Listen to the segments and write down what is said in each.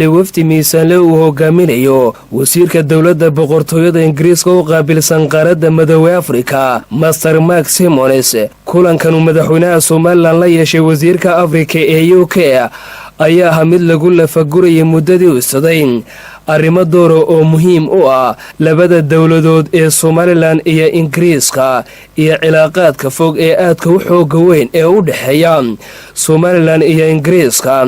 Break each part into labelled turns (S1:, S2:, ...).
S1: wafdi miisaanle uu hogaaminayo wasiirka dowladda boqortooyada ingiriiska u qaabilsan qaaradda Midowga Afrika Master Mark Simones. kulankan uu madaxweynaha Soomaaliland la yeeshay wasiirka Afrika ee UK ayaa ahaa mid lagu lafagurayay muddadii u socday arrimo door oo muhiim u ah labada dowladood ee Soomaaliland iyo Ingiriiska iyo cilaaqaadka fog ee aadka u xoog weyn ee u dhaxeeya Soomaaliland iyo Ingiriiska.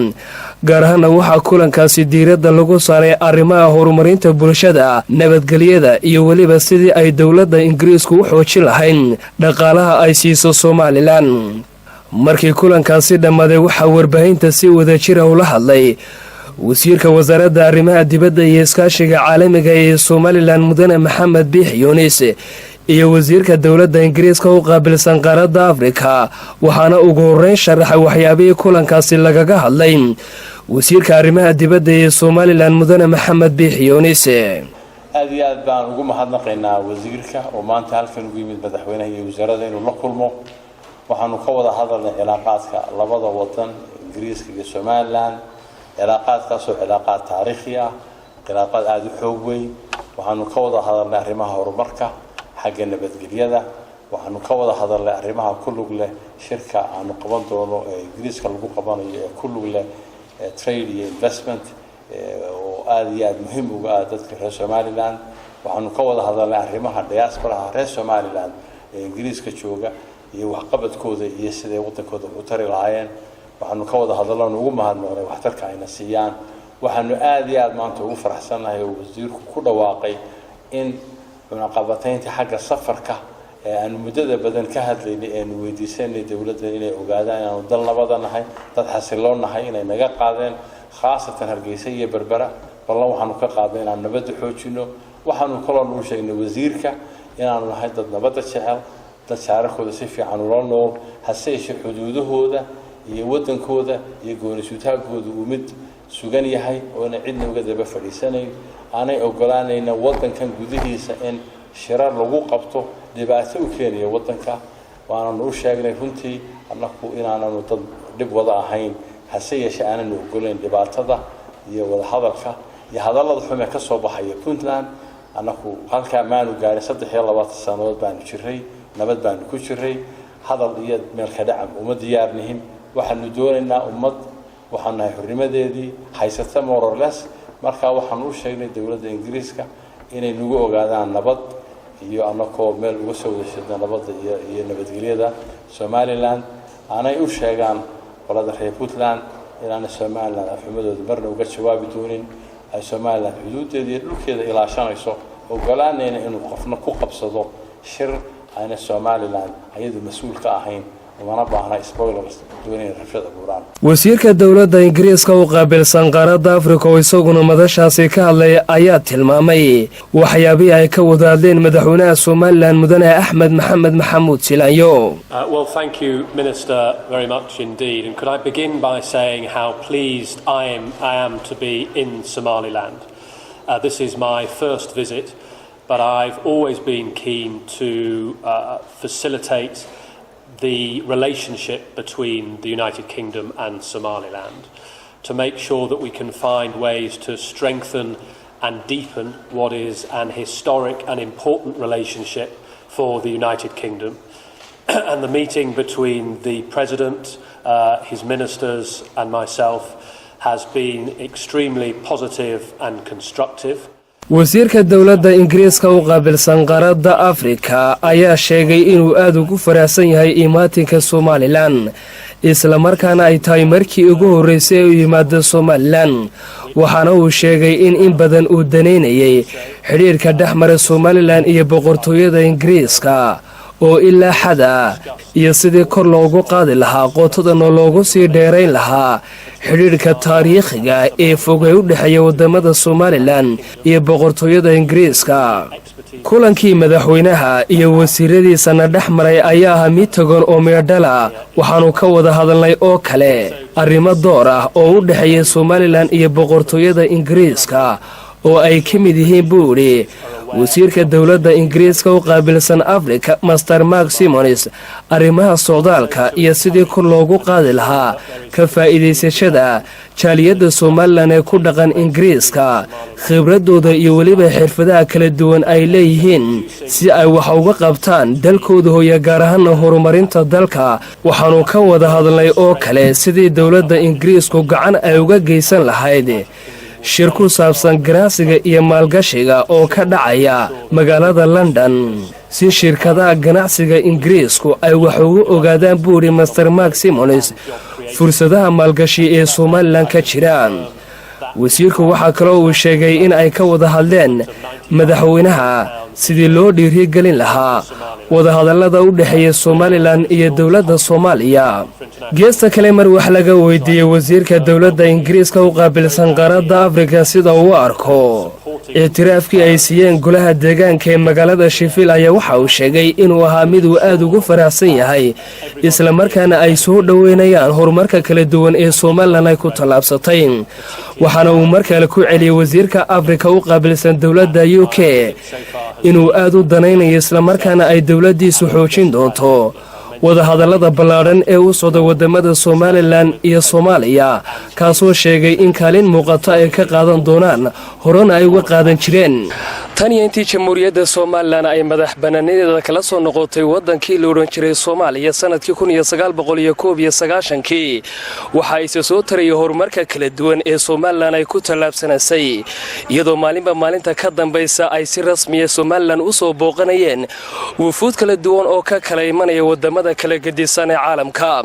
S1: gaar ahaan waxaa kulankaasi diiradda lagu saaray arrimaha horumarinta bulshada, nabadgelyada iyo waliba sidii ay dowladda Ingiriisku u xoojin lahayn dhaqaalaha ay siiso Soomaaliland. markii kulankaasi dhammaaday waxaa warbaahinta si wadajir ah ula hadlay wasiirka wasaaradda arrimaha dibadda iyo iskaashiga caalamiga ee Soomaaliland Mudane Maxamed Biix Yunis iyo wasiirka dowladda Ingiriiska u qaabilsan qaaradda Afrika, waxaana ugu horeyn sharaxay waxyaabihii kulankaasi lagaga hadlay wasiirka arrimaha dibadda ee Soomaaliland Mudane Maxamed Biix Yunis.
S2: aad iyo aad baan ugu mahadnaqaynaa wasiirka oo maanta halkan ugu yimid madaxweynaha iyo wasaaradda inuu la kulmo. waxaanu ka wada hadalnay cilaaqaadka labada wadan Ingiriiska iyo Soomaaliland, cilaaqaadkaas oo cilaaqaad taariikhi ah, cilaaqaad aad u xoog weyn. waxaanu ka wada hadalnay arrimaha horumarka xagga nabadgelyada, waxaanu ka wada hadalnay arrimaha ku lug leh shirka aanu qaban doono ee Ingiriiska lagu qabanayo ee ku lug leh trade iyo investment oo aad iyo aad muhiim uga ah dadka reer Soomaaliland. waxaanu ka wada hadalnay arrimaha diaspora reer Soomaaliland ee Ingiriiska jooga iyo waxqabadkooda iyo sidee wadankooda u tari lahaayeen. waxaanu ka wada hadalnay ugu mahadnaqnay waxtarka ayna siiyaan. waxaanu aad iyo aad maanta ugu faraxsanahay oo wasiirku ku dhawaaqay in cunaqabataynta xagga safarka ee aanu muddada badan ka hadlaynay ee aanu weydiisanay dowladda inay ogaadaan inaanu dal nabada nahay, dad xasiloon nahay, inay naga qaadeen khaasatan Hargeysa iyo Berbera. ballan waxaanu ka qaaday inaan nabadda xoojino. waxaanu kaloo u sheegnay wasiirka inaanu nahay dad nabadda jecel, dad shacabkooda si fiican ula nool, hase yeeshee xuduudahooda iyo wadankooda iyo go'aansiyadooda uu mid sugan yahay oo aan cidna uga daba fadhiisanayn. aanay ogolaanayna wadankan gudihiisa in shirar lagu qabto dhibaato u keenaya wadanka. waana u sheegnay runtii annagu inaanu dad dib wada ahayn, hase yeeshee aanan ogolayn dhibaatada iyo wada hadalka iyo hadallada xume ka soo baxaya Puntland. annagu halka maanu gaarin 23 sanadood baan jiray, nabad baan ku jiray, hadal iyo meel ka dhacam uma diyaarnihin. waxaanu doonaynaa ummad waxaan nahay xurnimadeedii haysata more or less. marka waxaan u sheegnay dowladda Ingiriiska inay nagu ogaadaan nabad iyo annagoo meel uga soo wadashada nabadda iyo nabadgelyada Somaliland. aanay u sheegaan qolada reer Puntland inaanay Somaliland afxumadooda marna uga jawaabi doonin, ay Somaliland xuduudeeda iyo dhulkeeda ilaashanayso, ogolaanayna inuu qofna ku qabsado shir ayna Somaliland ayadu mas'uul ka ahayn.
S1: wasiirka dowladda Ingiriiska u qaabilsan qaaradda Afrika oo isaguna madashaasi ka hadlay ayaa tilmaamay waxyaabihii ay ka wada hadleen madaxweynaha Soomaaliland Mudane Axmed Maxamed Maxamuud Silaanyo.
S3: Well, thank you, Minister, very much indeed. And could I begin by saying how pleased I am to be in Somaliland. This is my first visit, but I've always been keen to facilitate the relationship between the United Kingdom and Somaliland, to make sure that we can find ways to strengthen and deepen what is an historic and important relationship for the United Kingdom. And the meeting between the President, his ministers and myself has been extremely positive and constructive.
S1: wasiirka dowladda Ingiriiska u qaabilsan qaaradda Afrika ayaa sheegay inuu aad ugu faraxsan yahay imaatinka Soomaaliland, isla markaana ay tahay markii ugu horeysay u yimaado Soomaaliland. waxaana uu sheegay in badan uu daneynayay xiriirka dhexmara Soomaaliland iyo boqortooyada Ingiriiska oo ilaa xada iyo sidii kor loogu qaadi lahaa qootadana loogu sii dheerayn lahaa xiriirka taariikhiga ee fogay u dhaxeeya wadamada Soomaaliland iyo boqortooyada Ingiriiska. kulankii madaxweynaha iyo wasiiradiisana dhexmaray ayaa ahaa mid tagan oo meedhala. waxaanu ka wada hadalnay oo kale arrimo door ah oo u dhaxeeya Soomaaliland iyo boqortooyada Ingiriiska oo ay ka mid yihiin buuri wasiirka dowladda ingiriiska u qaabilsan afrika master mark simonis arrimaha socdaalka iyo sidii kor loogu qaadi lahaa ka faa'iidaysashada jaaliyadda somalilan ee ku dhaqan ingiriiska khibradooda iyo weliba xirfadaha kala duwan ay leeyihiin si ay wax uga qabtaan dalkooda hooya gaar ahaana horumarinta dalka waxaanu ka wada hadlay oo kale sidii dowladda ingiriisku gacan ay uga geysan lahayd shir ku saabsan ganacsiga iyo maalgashiga oo ka dhacaya magaalada london si shirkadaha ganacsiga ingiriisku ay wax ugu ogaadaan buuri master mark simonis fursadaha maalgashi ee somalilan ka jiraan wasiirku waxaa kaloo uu sheegay in ay ka wada hadleen madaxweynaha sidii loo dhiirigelin lahaa wadahadallada u dhexeeya somalilan iyo dowladda soomaaliya geesta kale mar wax laga weydiiyey wasiirka dowladda ingiriiska u qaabilsan qaaradda afrika sida uu arko ictiraafkii ay siiyeen golaha deegaanka ee magaalada sheffield ayaa waxa uu sheegay inuu ahaa mid uu aad ugu faraxsan yahay islamarkaana ay soo dhoweynayaan horumarka kala duwan ee somalilan ay ku tallaabsatay waxaana uu mar kale ku celiyey wasiirka afrika u qaabilsan dowladda u k inuu aad u danaynayo islamarkaana ay dowladdiisu xoojin doonto wadahadallada ballaadhan ee u socda wadamada somalilan iyo soomaaliya kaasoo sheegay in kaalin muuqato ay ka qaadan doonaan horena ay uga qaadan jireen tan iyo intii jamhuuriyadda somalilan ay madax bannaanadeeda kala soo noqotay waddankii la odhan jiray soomaaliya sannadkii kii waxa ise soo taraya horumarka kala duwan ee somalilan ay ku tallaabsanaysay iyadoo maalinba maalinta ka dambaysa ay si rasmiya somalilan u soo booqanayeen wufuud kala duwan oo ka kala imanaya wadamada kala gedisan ee caalamka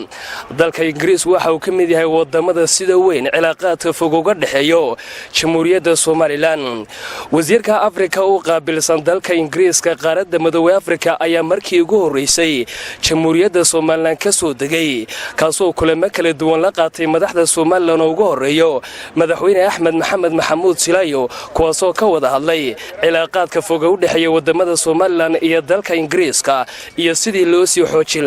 S1: dalka ingiriis waxa uu ka mid yahay wadamada sida weyn cilaaqaadka fog uga dhexeeyo jamhuuriyadda somalilan wasiirka afrika u qaabilsan dalka ingiriiska qaaradda midowey afrika ayaa markii ugu horreysay jamhuuriyadda somalilan ka soo degay kaasoo kulamo kala duwan la qaatay madaxda somalilan oo ugu horreeyo madaxweyne axmed maxamed maxamuud silaayo kuwaasoo ka wada hadlay cilaaqaadka foga u dhexeeya wadamada somalilan iyo dalka ingiriiska iyo sidii loo sii xoojin